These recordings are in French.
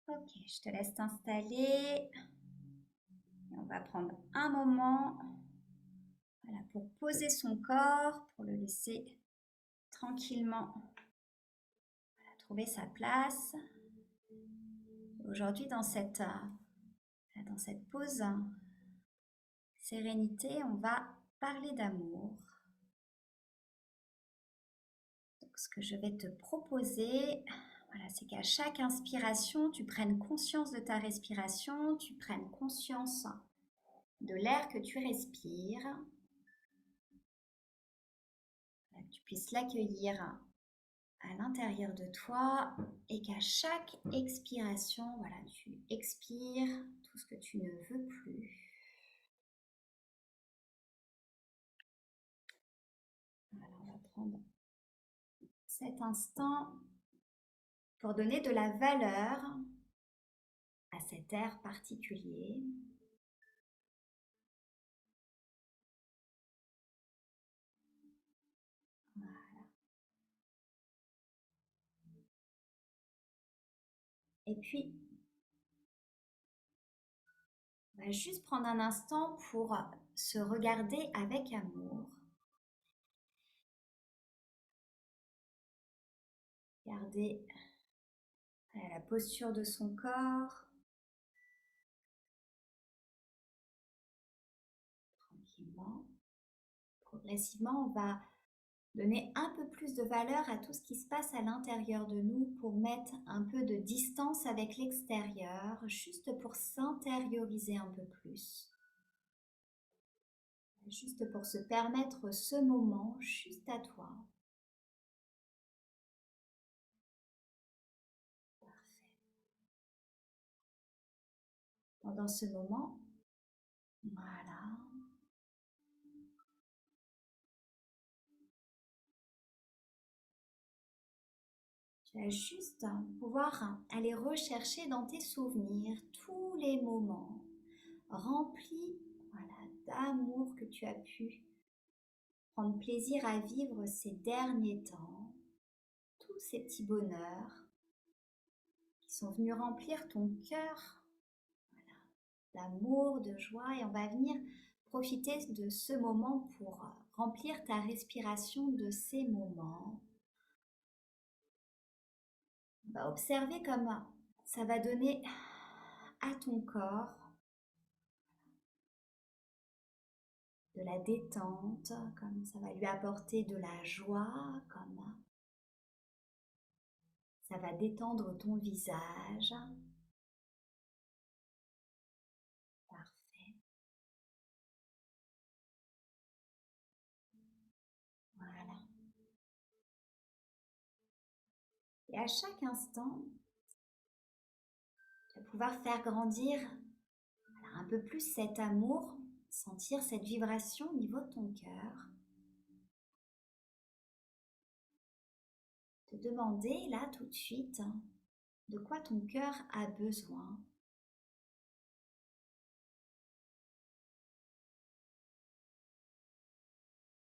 Ok, je te laisse t'installer. On va prendre un moment voilà, pour poser son corps, pour le laisser tranquillement trouver sa place. Aujourd'hui, dans cette pause sérénité, on va parler d'amour. Donc, ce que je vais te proposer, voilà, c'est qu'à chaque inspiration, tu prennes conscience de ta respiration, tu prennes conscience de l'air que tu respires, que tu puisses l'accueillir à l'intérieur de toi et qu'à chaque expiration, voilà, tu expires tout ce que tu ne veux plus. Alors, on va prendre cet instant pour donner de la valeur à cet air particulier. Voilà. Et puis, on va juste prendre un instant pour se regarder avec amour. Regarder la posture de son corps. Tranquillement. Progressivement, on va donner un peu plus de valeur à tout ce qui se passe à l'intérieur de nous pour mettre un peu de distance avec l'extérieur, juste pour s'intérioriser un peu plus. Juste pour se permettre ce moment juste à toi. Parfait. Pendant ce moment, voilà. Tu vas juste pouvoir aller rechercher dans tes souvenirs tous les moments remplis, voilà, d'amour que tu as pu prendre plaisir à vivre ces derniers temps. Tous ces petits bonheurs qui sont venus remplir ton cœur, voilà, d'amour, de joie, et on va venir profiter de ce moment pour remplir ta respiration de ces moments. On va observer comme ça va donner à ton corps de la détente, comme ça va lui apporter de la joie, comme ça va détendre ton visage. Parfait. Voilà. Et à chaque instant, tu vas pouvoir faire grandir un peu plus cet amour, sentir cette vibration au niveau de ton cœur. Te demander là tout de suite de quoi ton cœur a besoin.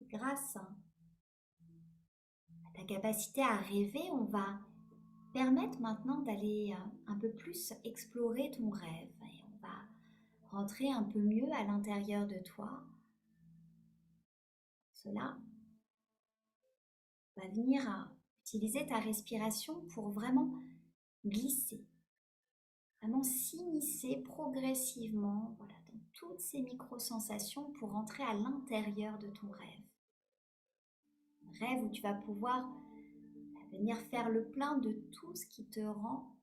Grâce à ta capacité à rêver, on va permettre maintenant d'aller un peu plus explorer ton rêve et on va rentrer un peu mieux à l'intérieur de toi. Cela va venir utiliser ta respiration pour vraiment glisser, vraiment s'immiscer progressivement, voilà, dans toutes ces micro-sensations pour entrer à l'intérieur de ton rêve. Un rêve où tu vas pouvoir venir faire le plein de tout ce qui te rend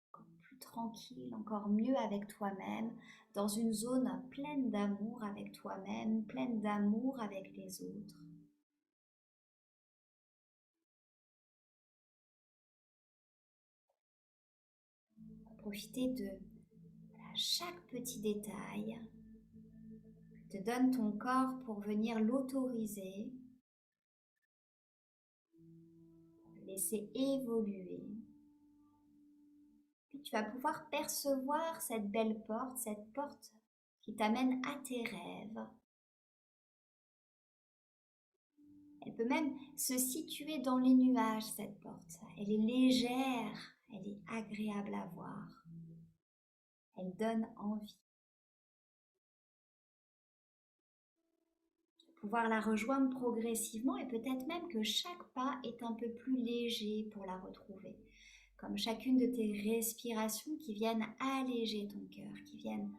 encore plus tranquille, encore mieux avec toi-même, dans une zone pleine d'amour avec toi-même, pleine d'amour avec les autres. Profiter de chaque petit détail que te donne ton corps pour venir l'autoriser, le laisser évoluer. Puis tu vas pouvoir percevoir cette belle porte, cette porte qui t'amène à tes rêves. Elle peut même se situer dans les nuages, cette porte. Elle est légère, Elle est agréable à voir. Elle donne envie. Pouvoir la rejoindre progressivement et peut-être même que chaque pas est un peu plus léger pour la retrouver. Comme chacune de tes respirations qui viennent alléger ton cœur, qui viennent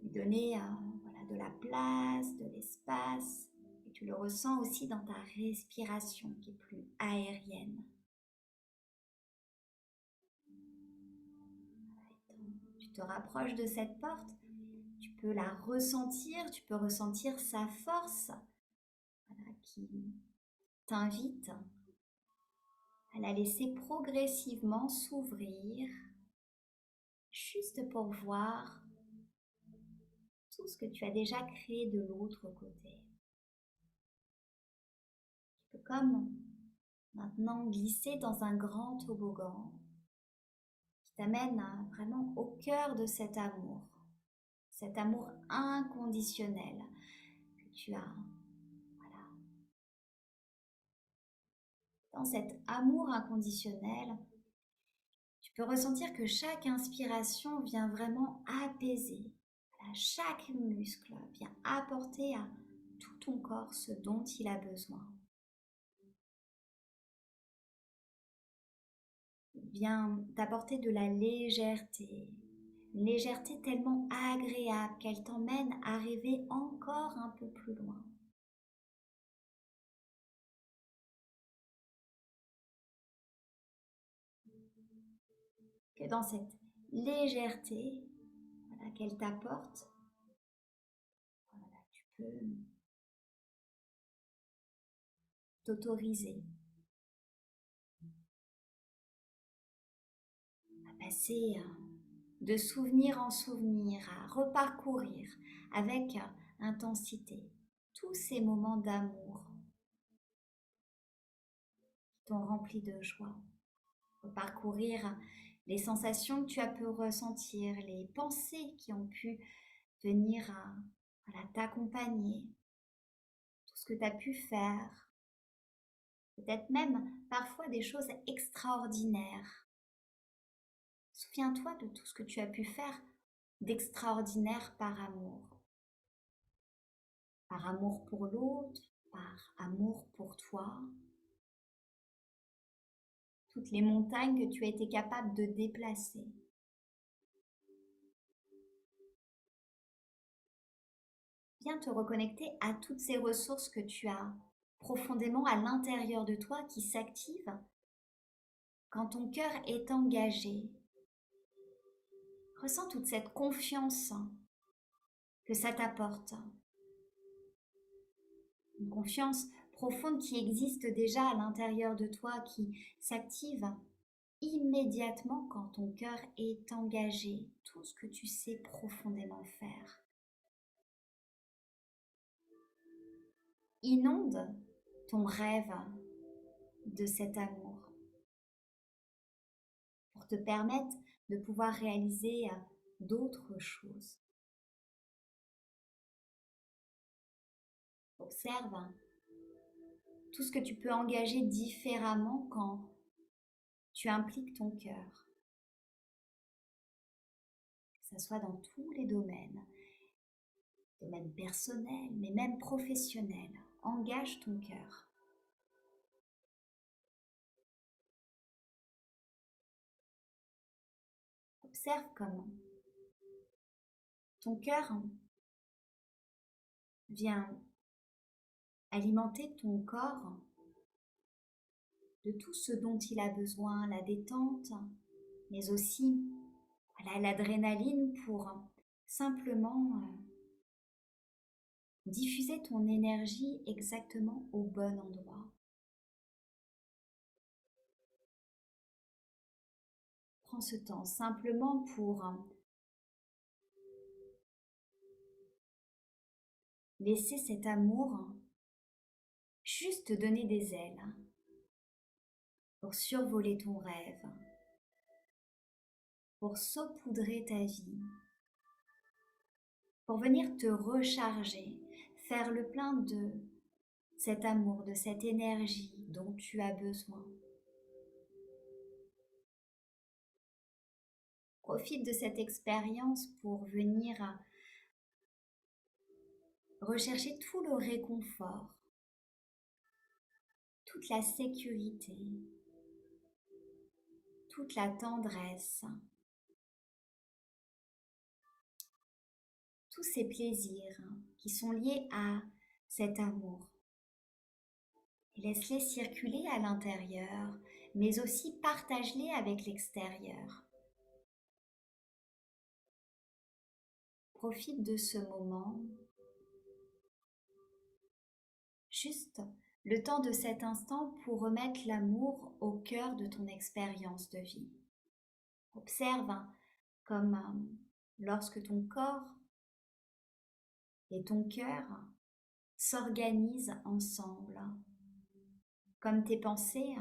lui donner voilà, de la place, de l'espace. Et tu le ressens aussi dans ta respiration qui est plus aérienne. Tu te rapproches de cette porte, tu peux la ressentir, tu peux ressentir sa force voilà, qui t'invite à la laisser progressivement s'ouvrir, juste pour voir tout ce que tu as déjà créé de l'autre côté. Tu peux comme maintenant glisser dans un grand toboggan qui t'amène vraiment au cœur de cet amour inconditionnel que tu as. Voilà. Dans cet amour inconditionnel, tu peux ressentir que chaque inspiration vient vraiment apaiser. Voilà, chaque muscle vient apporter à tout ton corps ce dont il a besoin. Il vient t'apporter de la légèreté. Une légèreté tellement agréable qu'elle t'emmène à rêver encore un peu plus loin. Que dans cette légèreté voilà, qu'elle t'apporte, voilà, tu peux t'autoriser à passer de souvenir en souvenir, à reparcourir avec intensité tous ces moments d'amour qui t'ont rempli de joie. Reparcourir les sensations que tu as pu ressentir, les pensées qui ont pu venir voilà, t'accompagner, tout ce que tu as pu faire, peut-être même parfois des choses extraordinaires. Souviens-toi de tout ce que tu as pu faire d'extraordinaire par amour. Par amour pour l'autre, par amour pour toi. Toutes les montagnes que tu as été capable de déplacer. Viens te reconnecter à toutes ces ressources que tu as profondément à l'intérieur de toi qui s'activent quand ton cœur est engagé. Ressens toute cette confiance que ça t'apporte. Une confiance profonde qui existe déjà à l'intérieur de toi, qui s'active immédiatement quand ton cœur est engagé, tout ce que tu sais profondément faire. Inonde ton rêve de cet amour pour te permettre de pouvoir réaliser d'autres choses. Observe tout ce que tu peux engager différemment quand tu impliques ton cœur. Que ce soit dans tous les domaines personnels, mais même professionnels. Engage ton cœur. Observe comment ton cœur vient alimenter ton corps de tout ce dont il a besoin, la détente, mais aussi voilà, l'adrénaline pour simplement diffuser ton énergie exactement au bon endroit. Prends ce temps simplement pour laisser cet amour juste te donner des ailes pour survoler ton rêve, pour saupoudrer ta vie, pour venir te recharger, faire le plein de cet amour, de cette énergie dont tu as besoin. Profite de cette expérience pour venir rechercher tout le réconfort, toute la sécurité, toute la tendresse, tous ces plaisirs qui sont liés à cet amour. Et laisse-les circuler à l'intérieur, mais aussi partage-les avec l'extérieur. Profite de ce moment, juste le temps de cet instant pour remettre l'amour au cœur de ton expérience de vie. Observe comme lorsque ton corps et ton cœur s'organisent ensemble, comme tes pensées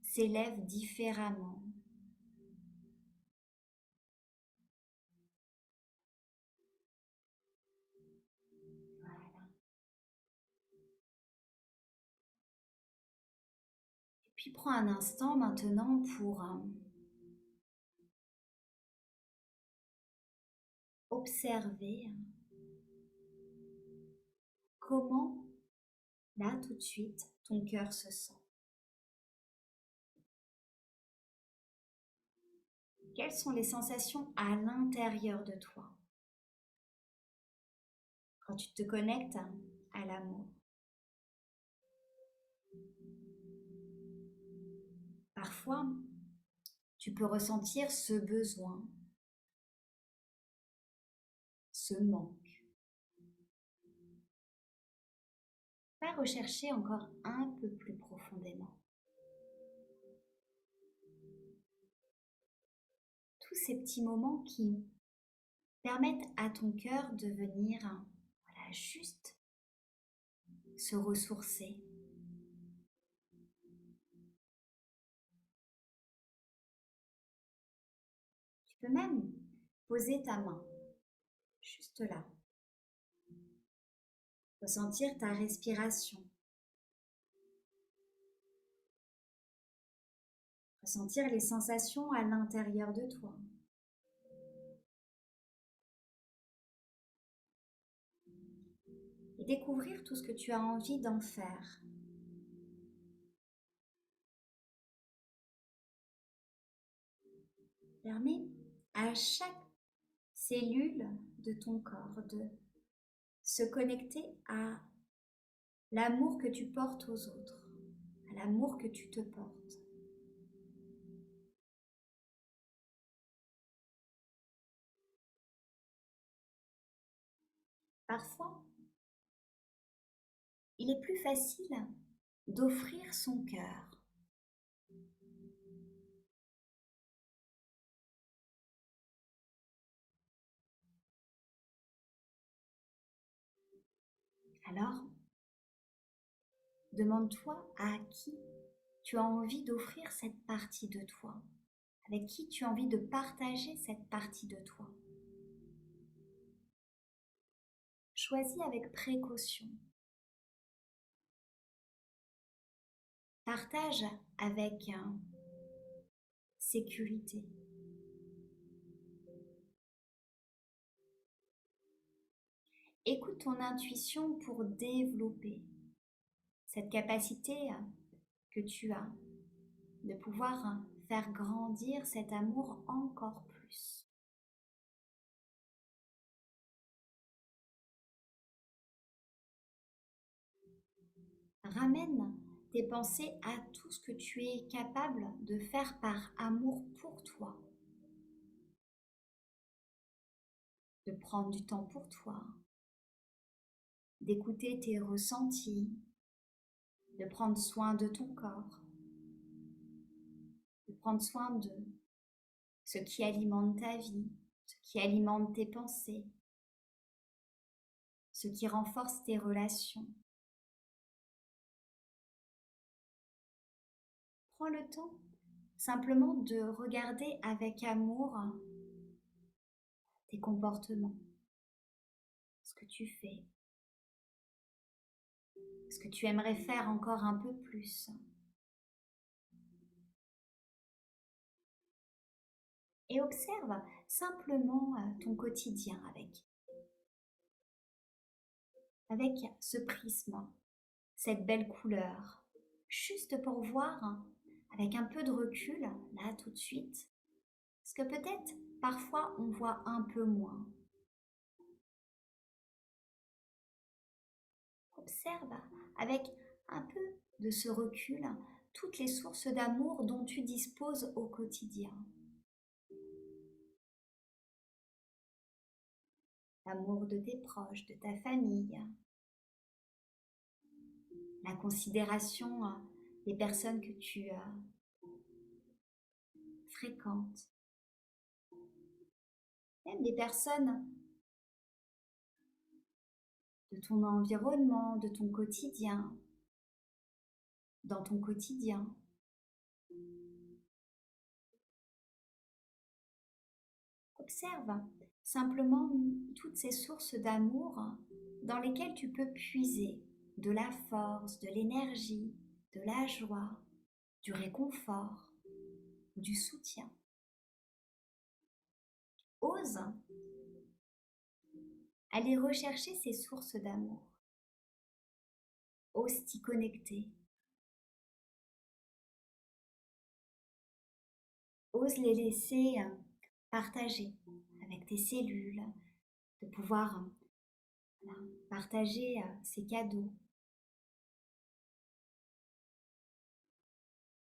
s'élèvent différemment. Voilà. Et puis prends un instant maintenant pour observer comment, là tout de suite, ton cœur se sent. Quelles sont les sensations à l'intérieur de toi quand tu te connectes à l'amour? Parfois, tu peux ressentir ce besoin, ce manque. Va rechercher encore un peu plus profondément. Tous ces petits moments qui permettent à ton cœur de venir voilà, juste se ressourcer. Tu peux même poser ta main juste là. Ressentir ta respiration. Ressentir les sensations à l'intérieur de toi. Et découvrir tout ce que tu as envie d'en faire. Permets à chaque cellule de ton corps de se connecter à l'amour que tu portes aux autres, à l'amour que tu te portes. Parfois, il est plus facile d'offrir son cœur. Alors, demande-toi à qui tu as envie d'offrir cette partie de toi, avec qui tu as envie de partager cette partie de toi. Choisis avec précaution. Partage avec sécurité. Écoute ton intuition pour développer cette capacité que tu as de pouvoir faire grandir cet amour encore plus. Ramène tes pensées à tout ce que tu es capable de faire par amour pour toi. De prendre du temps pour toi, d'écouter tes ressentis, de prendre soin de ton corps, de prendre soin de ce qui alimente ta vie, ce qui alimente tes pensées, ce qui renforce tes relations. Prends le temps simplement de regarder avec amour tes comportements, ce que tu fais, ce que tu aimerais faire encore un peu plus. Et observe simplement ton quotidien avec ce prisme, cette belle couleur, juste pour voir avec un peu de recul, là tout de suite, parce que peut-être parfois on voit un peu moins. Observe avec un peu de ce recul toutes les sources d'amour dont tu disposes au quotidien. L'amour de tes proches, de ta famille, la considération des personnes que tu fréquentes, même des personnes de ton environnement, de ton quotidien, dans ton quotidien. Observe simplement toutes ces sources d'amour dans lesquelles tu peux puiser de la force, de l'énergie, de la joie, du réconfort, du soutien. Ose aller rechercher ces sources d'amour. Ose t'y connecter. Ose les laisser partager avec tes cellules, de pouvoir partager ces cadeaux.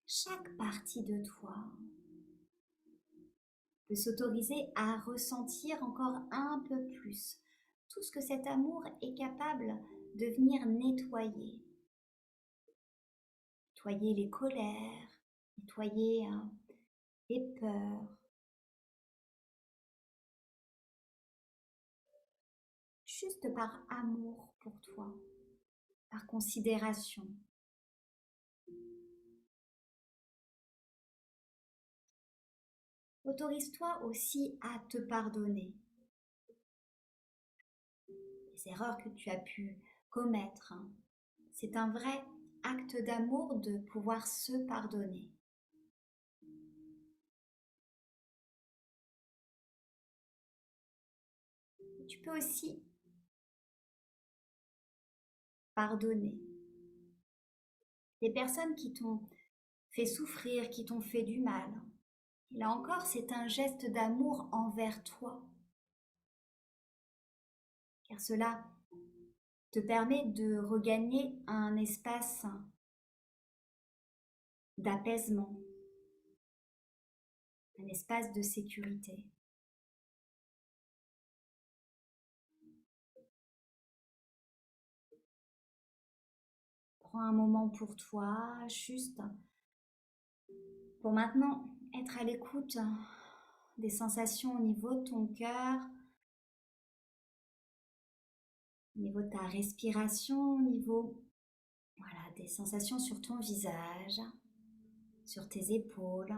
Chaque partie de toi peut s'autoriser à ressentir encore un peu plus tout ce que cet amour est capable de venir nettoyer. Nettoyer les colères, nettoyer les peurs. Juste par amour pour toi, par considération. Autorise-toi aussi à te pardonner les erreurs que tu as pu commettre. C'est un vrai acte d'amour de pouvoir se pardonner. Tu peux aussi pardonner les personnes qui t'ont fait souffrir, qui t'ont fait du mal. Et là encore, c'est un geste d'amour envers toi. Car cela te permet de regagner un espace d'apaisement, un espace de sécurité. Prends un moment pour toi, juste pour maintenant être à l'écoute des sensations au niveau de ton cœur, au niveau de ta respiration, au niveau des sensations sur ton visage, sur tes épaules.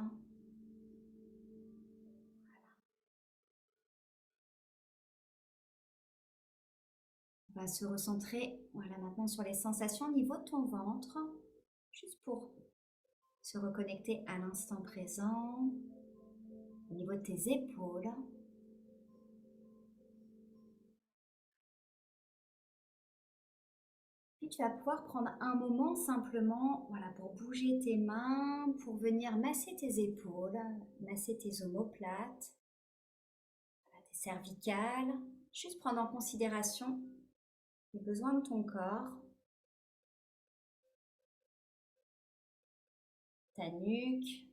On va se recentrer maintenant sur les sensations au niveau de ton ventre, juste pour se reconnecter à l'instant présent, au niveau de tes épaules. Puis tu vas pouvoir prendre un moment simplement pour bouger tes mains, pour venir masser tes épaules, masser tes omoplates, tes cervicales, juste prendre en considération les besoins de ton corps, ta nuque,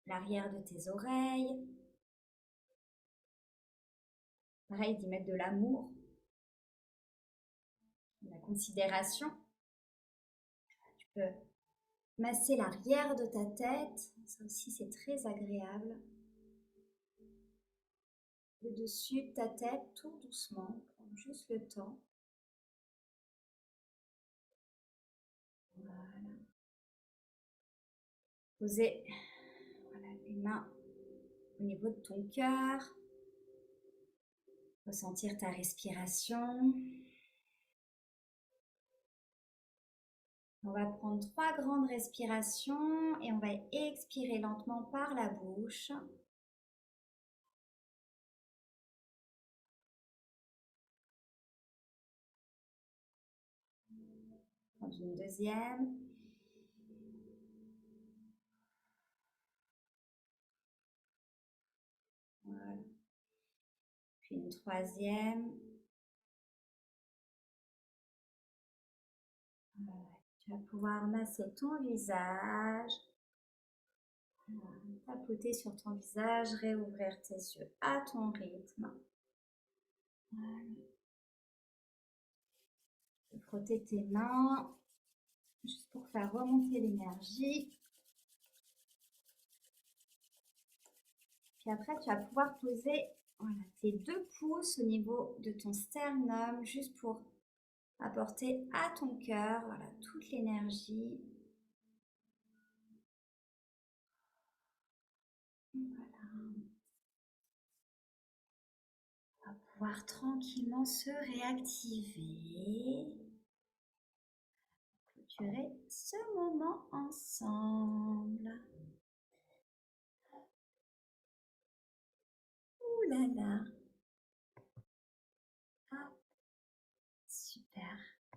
l'arrière de tes oreilles. Pareil, d'y mettre de l'amour, de la considération. Tu peux masser l'arrière de ta tête, ça aussi c'est très agréable. Le dessus de ta tête, tout doucement, prends juste le temps. Voilà. Poser les mains au niveau de ton cœur. Ressentir ta respiration. On va prendre 3 grandes respirations et on va expirer lentement par la bouche. Prendre une deuxième. Voilà. Puis une troisième. Voilà. Tu vas pouvoir masser ton visage. Voilà. Tapoter sur ton visage, réouvrir tes yeux à ton rythme. Voilà. Frotter tes mains, juste pour faire remonter l'énergie. Puis après, tu vas pouvoir poser voilà, tes 2 pouces au niveau de ton sternum, juste pour apporter à ton cœur voilà, toute l'énergie. Voilà. On va pouvoir tranquillement se réactiver. Clôturer ce moment ensemble. Ouh là là.